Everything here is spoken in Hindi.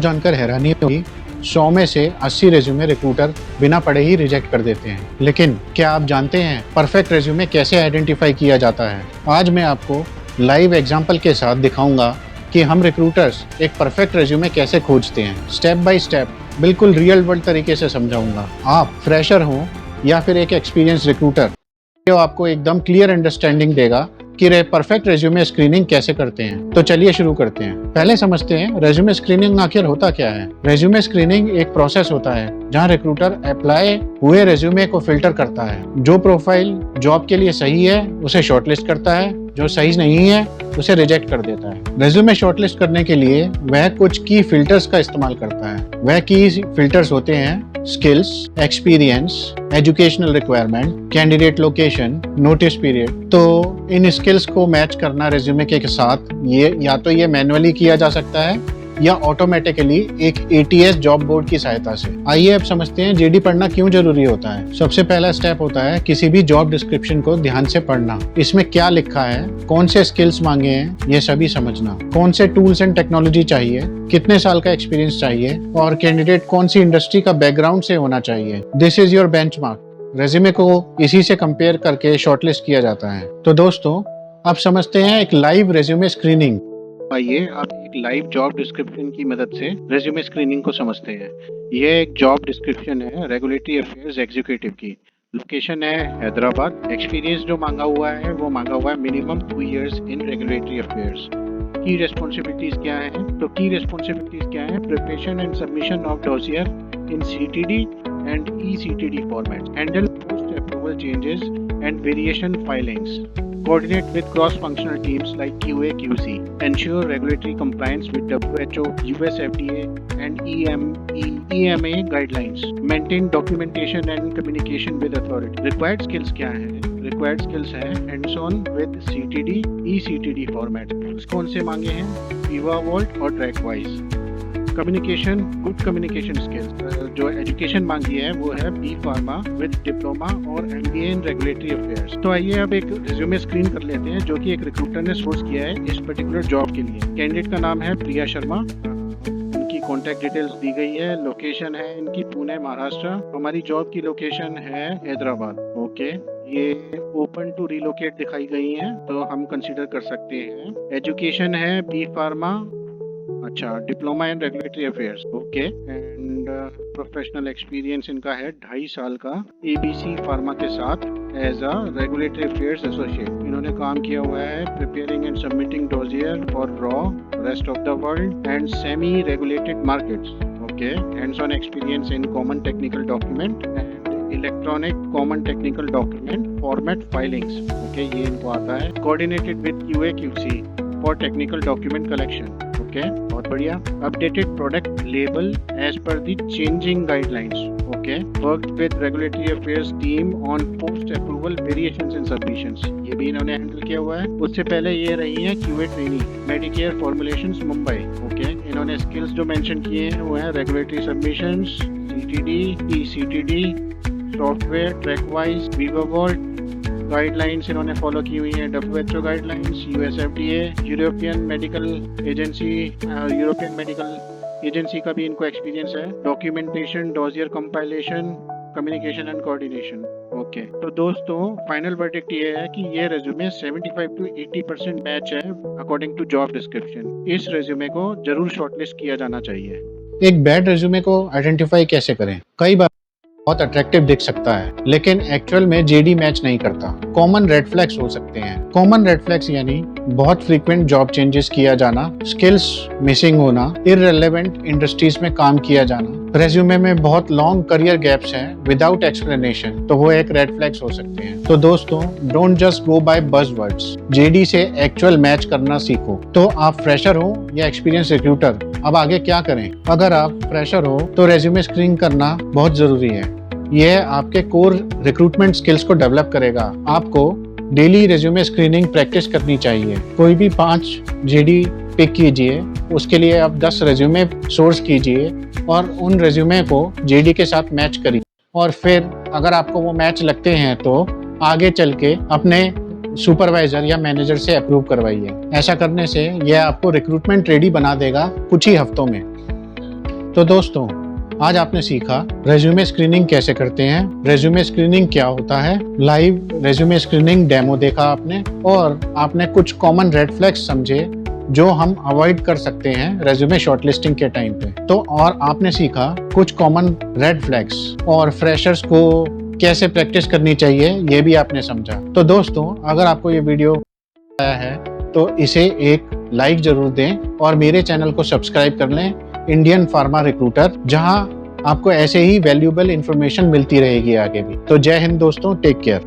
जानकर हैरानी होगी, 100 में से 80 रेज्यूमे रिक्रूटर बिना पढ़े ही रिजेक्ट कर देते हैं। लेकिन क्या आप जानते हैं परफेक्ट रेज्यूमे कैसे आइडेंटिफाई किया जाता है? आज मैं आपको लाइव एग्जांपल के साथ दिखाऊंगा कि हम रिक्रूटर्स एक परफेक्ट रेज्यूमे कैसे खोजते हैं। स्टेप बाय स्टेप बिल्कुल रियल वर्ल्ड तरीके से समझाऊंगा। आप फ्रेशर हो या फिर एक एक्सपीरियंस रिक्रूटर, तो आपको एकदम क्लियर अंडरस्टैंडिंग देगा कि परफेक्ट रेज्यूमे स्क्रीनिंग कैसे करते हैं। तो चलिए शुरू करते हैं। पहले समझते हैं रेज्यूमे स्क्रीनिंग आखिर होता क्या है। रेज्यूमे स्क्रीनिंग एक प्रोसेस होता है जहां रिक्रूटर अप्लाई हुए रेज्यूमे को फिल्टर करता है। जो प्रोफाइल जॉब के लिए सही है उसे शॉर्टलिस्ट करता है, जो सही नहीं है उसे रिजेक्ट कर देता है। रेज्यूमे शॉर्टलिस्ट करने के लिए वह कुछ की फिल्टर्स का इस्तेमाल करता है। वह की फिल्टर्स होते हैं skills, experience, educational requirement, candidate location, notice period. तो इन स्किल्स को मैच करना रेज्यूमे के साथ ये मैन्युअली किया जा सकता है या ऑटोमेटिकली एक ATS जॉब बोर्ड की सहायता से। आइए अब समझते हैं जेडी पढ़ना क्यों जरूरी होता है। सबसे पहला स्टेप होता है किसी भी जॉब डिस्क्रिप्शन को ध्यान से पढ़ना। इसमें क्या लिखा है, कौन से स्किल्स मांगे हैं, ये सभी समझना। कौन से टूल्स एंड टेक्नोलॉजी चाहिए, कितने साल का एक्सपीरियंस चाहिए और कैंडिडेट कौन सी इंडस्ट्री का बैकग्राउंड से होना चाहिए। This is your benchmark. Resume को इसी से कंपेयर करके शॉर्टलिस्ट किया जाता है। तो दोस्तों अब समझते हैं एक लाइव रेज्यूमे स्क्रीनिंग। आइए अब एक लाइव जॉब डिस्क्रिप्शन की मदद से रेज्यूमे स्क्रीनिंग को समझते हैं। यह एक जॉब डिस्क्रिप्शन है रेगुलेटरी अफेयर्स एग्जीक्यूटिव की। लोकेशन है हैदराबाद। एक्सपीरियंस जो मांगा हुआ है वो मांगा हुआ है मिनिमम 2 years इन रेगुलेटरी अफेयर्स। की रिस्पॉन्सिबिलिटीज क्या है? तो की रिस्पॉन्सिबिलिटीज क्या है? Preparation and submission of dossier in CTD and ECTD format, handle post approval changes and variation filings, coordinate with cross-functional teams like QA, QC, ensure regulatory compliance with WHO, US FDA and EMA guidelines, maintain documentation and communication with authority. Required skills क्या है? Required skills है hands-on with CTD, ECTD format. कौन से मांगे हैं? Viva Vault और TrackWise. Communication, good communication skills. जो एजुकेशन मांगी है वो है B Pharma विद डिप्लोमा और MBA इन रेगुलेटरी अफेयर्स। तो आइए अब एक रिज्यूमे स्क्रीन कर लेते हैं जो कि एक रिक्रूटर ने सोर्स किया है इस पर्टिकुलर जॉब के लिए। कैंडिडेट का नाम है प्रिया शर्मा, उनकी कॉन्टैक्ट डिटेल्स दी गई है, लोकेशन है इनकी पुणे महाराष्ट्र, हमारी जॉब की लोकेशन है हैदराबाद। ओके, ये ओपन टू रिलोकेट दिखाई गई है तो हम कंसिडर कर सकते हैं। एजुकेशन है B Pharma, अच्छा, diploma in regulatory affairs. Okay, and professional experience इनका है 2.5 साल का ABC फार्मा के साथ as a regulatory affairs associate. इन्होंने काम किया हुआ है preparing and submitting dossier for RoW, rest of the world and semi regulated markets. Okay, hands on experience in common technical document and electronic common technical document format filings. Okay, ये इनको आता है। Coordinated with QA QC for technical document collection. Okay, बहुत बढ़िया। Updated product label as per the changing guidelines. Okay, worked with regulatory affairs team on post approval variations in submissions, ये भी इन्होंने हैंडल किया हुआ है। उससे पहले ये रही है QA trainee Medicare Formulations Mumbai. Okay, इन्होंने स्किल्स जो मेंशन किए हैं वो है regulatory submissions, CTD, ECTD, software, TrackWise, Viva Vault, guidelines इन्होंने फॉलो की हुई हैं, WHO guidelines, US FDA, European medical agency का भी इनको एक्सपीरियंस है। Documentation, dossier compilation, communication and coordination. Okay, तो दोस्तों फाइनल वर्डिक्ट ये है कि ये रेज्यूमे 75 to 80% मैच है अकॉर्डिंग टू जॉब डिस्क्रिप्शन। इस रेज्यूमे को जरूर शॉर्टलिस्ट किया जाना चाहिए। एक बैड रेज्यूमे को आइडेंटिफाई कैसे करें? कई बार बहुत अट्रैक्टिव दिख सकता है लेकिन एक्चुअल में जेडी मैच नहीं करता। कॉमन रेड फ्लैग्स हो सकते हैं। कॉमन रेड फ्लैग्स यानी बहुत फ्रीक्वेंट जॉब चेंजेस किया जाना, स्किल्स मिसिंग होना, इररिलेवेंट इंडस्ट्रीज में काम किया जाना, रेज्यूमे में बहुत लॉन्ग करियर गैप्स हैं विदाउट एक्सप्लेनेशन, तो वो एक रेड फ्लैग्स हो सकते हैं। तो दोस्तों don't just go by buzzwords, JD से एक्चुअल मैच करना सीखो। तो आप फ्रेशर हो या एक्सपीरियंस रिक्रूटर, अब आगे क्या करें? अगर आप फ्रेशर हो तो रेज्यूमे स्क्रीन करना बहुत जरूरी है। यह आपके कोर रिक्रूटमेंट स्किल्स को डेवलप करेगा। आपको डेली रेज्यूमे स्क्रीनिंग प्रैक्टिस करनी चाहिए। कोई भी 5 जेडी पिक कीजिए, उसके लिए आप 10 रेज्यूमे सोर्स कीजिए और उन रेज्यूमे को जेडी के साथ मैच करिए और फिर अगर आपको वो मैच लगते हैं तो आगे चल के अपने सुपरवाइजर या मैनेजर से अप्रूव करवाइए। ऐसा करने से यह आपको रिक्रूटमेंट रेडी बना देगा कुछ ही हफ्तों में। तो दोस्तों, आज आपने सीखा रेज्यूमे स्क्रीनिंग कैसे करते हैं, रेज्यूमे स्क्रीनिंग क्या होता है, लाइव रेज्यूमे स्क्रीनिंग डेमो देखा आपने, और आपने कुछ कॉमन रेड फ्लैग्स समझे जो हम अवॉइड कर सकते हैं रेज्यूमे शॉर्टलिस्टिंग के टाइम पे। तो और आपने सीखा कुछ कॉमन रेड फ्लैग्स और फ्रेशर्स को कैसे प्रैक्टिस करनी चाहिए, ये भी आपने समझा। तो दोस्तों, अगर आपको ये वीडियो आया है तो इसे एक लाइक जरूर दें और मेरे चैनल को सब्सक्राइब कर लें, इंडियन फार्मा रिक्रूटर, जहां आपको ऐसे ही वैल्यूएबल इंफॉर्मेशन मिलती रहेगी आगे भी। तो जय हिंद दोस्तों, टेक केयर।